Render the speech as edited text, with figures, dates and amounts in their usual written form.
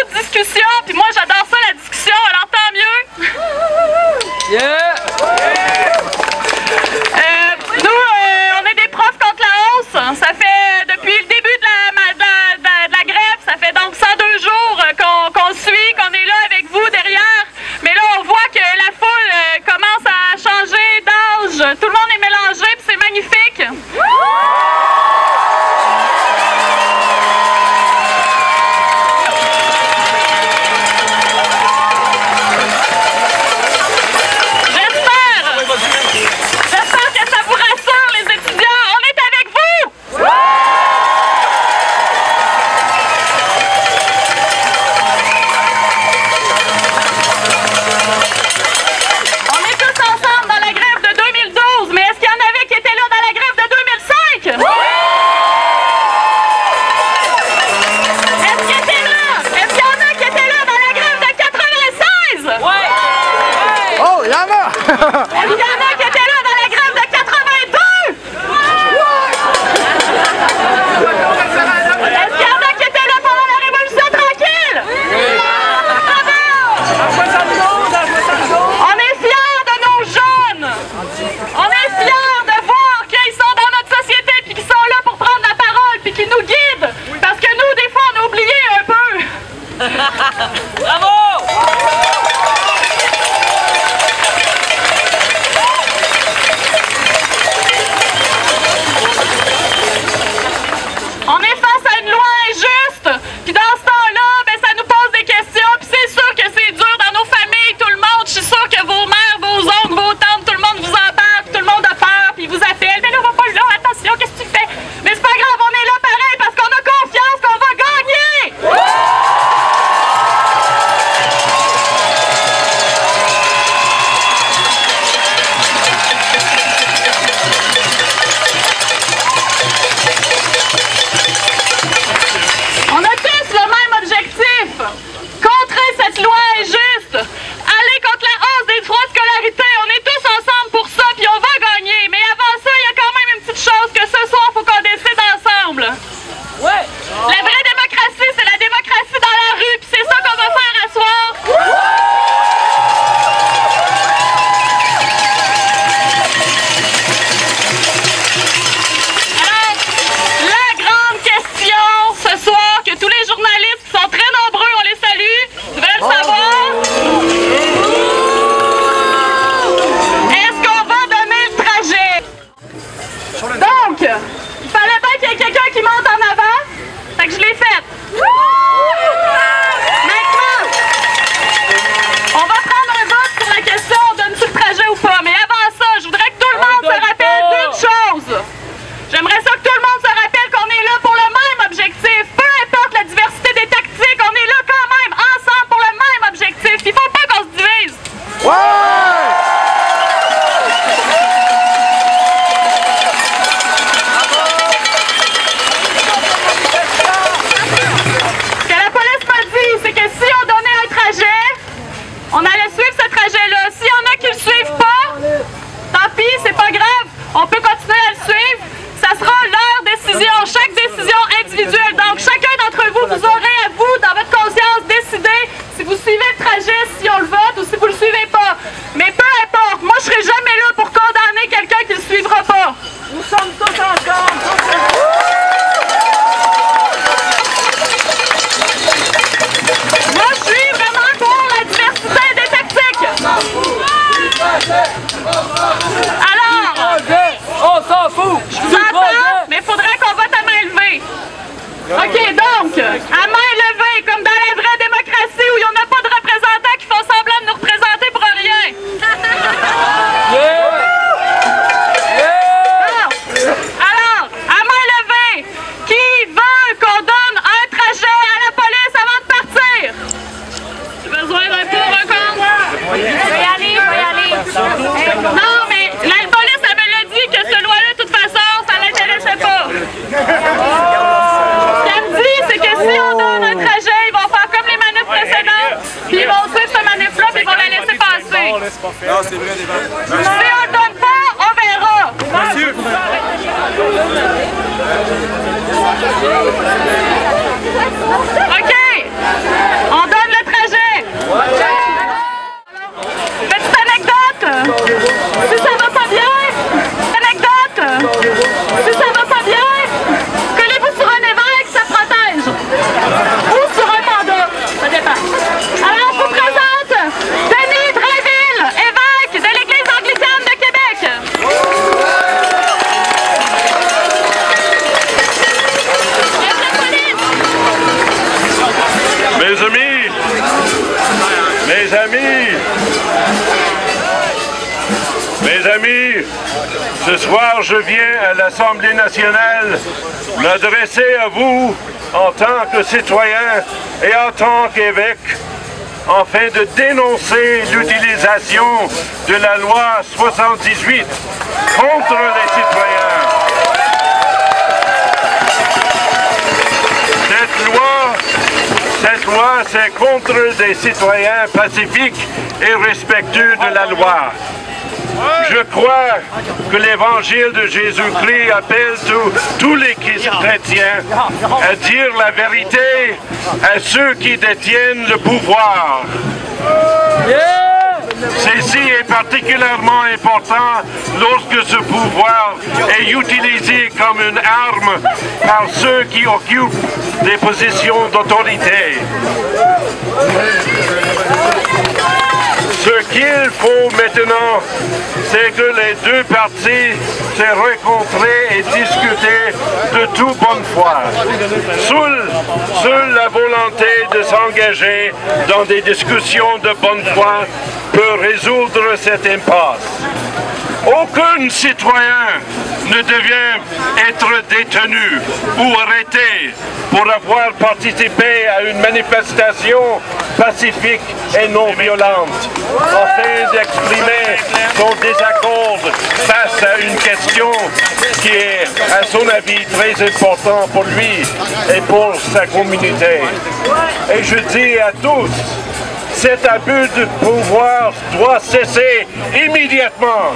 beaucoup de discussions, puis moi j'adore ça la discussion, alors tant mieux. Yeah! Nous, on est des profs contre la hausse. Ça fait depuis le début de la grève, ça fait donc 102 jours qu'on suit, qu'on est là avec vous derrière. Mais là, on voit que la foule commence à changer d'âge. Tout le monde est mélangé, puis c'est magnifique. J'espère que ça vous rassure, les étudiants. On est avec vous! On est tous ensemble dans la grève de 2012, mais est-ce qu'il y en avait qui étaient là dans la grève de 2005? Est-ce qu'ils étaient là? Est-ce qu'il y en a qui étaient là dans la grève de 96? Oh, il y en a! Est-ce qu'il y en a qui étaient là dans la grève de 82? Est-ce qu'il y en a qui étaient là pendant la Révolution tranquille? On est fiers de nos jeunes! On est fiers de voir qu'ils sont dans notre société puis qu'ils sont là pour prendre la parole puis qu'ils nous guident! Parce que nous, des fois, on a oublié un peu! Bravo! On est face à une loi injuste, puis dans ce temps-là, ben, ça nous pose des questions, puis c'est sûr que c'est dur dans nos familles, tout le monde. Je suis sûre que vos mères, vos oncles, vos tantes, tout le monde vous en parle, puis tout le monde a peur, puis ils vous appelle. Mais là, on va pas là, attention, qu'est-ce que tu fais? Mais c'est pas grave, on est là pareil, parce qu'on a confiance qu'on va gagner! On a tous le même objectif. Contrer cette loi injuste. Aller contre la hausse des droits de scolarité. On est tous ensemble pour ça, puis on va gagner. Mais avant ça, il y a quand même une petite chose que ce soir, il faut qu'on décide ensemble. Ouais! La vraie démocratie, c'est la démocratie dans la rue, puis c'est ça qu'on va faire à soir. Alors, la grande question ce soir, que tous les journalistes qui sont très nombreux, on les salue, veulent savoir, est-ce qu'on va donner le trajet? Donc, il fallait bien qu'il y ait quelqu'un qui monte en avant, fait que je l'ai fait. Maintenant, on va prendre un vote sur la question, on donne-tu le trajet ou pas? Mais avant ça, je voudrais que tout le monde se rappelle d'une chose. J'aimerais ça que tout le monde se rappelle qu'on est là pour le même objectif. Peu importe la diversité des tactiques, on est là quand même ensemble pour le même objectif. Il faut pas qu'on se divise. Ce que la police m'a dit, c'est que si on donnait un trajet, on allait suivre ce trajet-là. S'il y en a qui le suivent pas, tant pis, c'est pas grave. On peut continuer à le suivre. Ça sera leur décision, chaque décision individuelle. Donc, chacun d'entre vous, vous aurez à vous, dans votre conscience, décider si vous suivez le trajet, si on le vote ou si vous le suivez pas. Mais peu importe, moi, je serai jamais là pour condamner quelqu'un qui le suivra pas. Nous sommes tous ensemble. Moi, je suis vraiment pour la diversité des tactiques. Alors, On s'en fout! je vous entends, mais il faudrait qu'on vote à main levée. OK, donc, à main levée, comme dans la vraie démocratie où il n'y en a pas de représentants qui font semblant de nous représenter pour rien. Yeah! Bon. Alors, à main levée, qui veut qu'on donne un trajet à la police avant de partir? J'ai besoin d'un pour, un contre? Je vais y aller. Non, mais la police, elle me l'a dit que ce loi-là, de toute façon, ça l'intéressait pas. Ce qu'elle me dit, c'est que si on donne un trajet, ils vont faire comme les manifs précédentes, puis ils vont suivre cette manif-là, puis ils vont la laisser passer. Non, c'est vrai, Si on le donne pas, on verra. Monsieur! OK. Mes amis, ce soir je viens à l'Assemblée nationale m'adresser à vous en tant que citoyen et en tant qu'évêque, afin de dénoncer l'utilisation de la loi 78 contre les citoyens. Cette loi, c'est contre des citoyens pacifiques et respectueux de la loi. Je crois que l'Évangile de Jésus-Christ appelle tous les chrétiens à dire la vérité à ceux qui détiennent le pouvoir. Ceci est particulièrement important lorsque ce pouvoir est utilisé comme une arme par ceux qui occupent des positions d'autorité. Ce qu'il faut maintenant, c'est que les deux parties se rencontrent et discutent de toute bonne foi. Seule la volonté de s'engager dans des discussions de bonne foi peut résoudre cette impasse. Aucun citoyen ne devient être détenu ou arrêté pour avoir participé à une manifestation pacifique et non violente, afin d'exprimer son désaccord face à une question qui est, à son avis, très importante pour lui et pour sa communauté. Et je dis à tous, cet abus de pouvoir doit cesser immédiatement.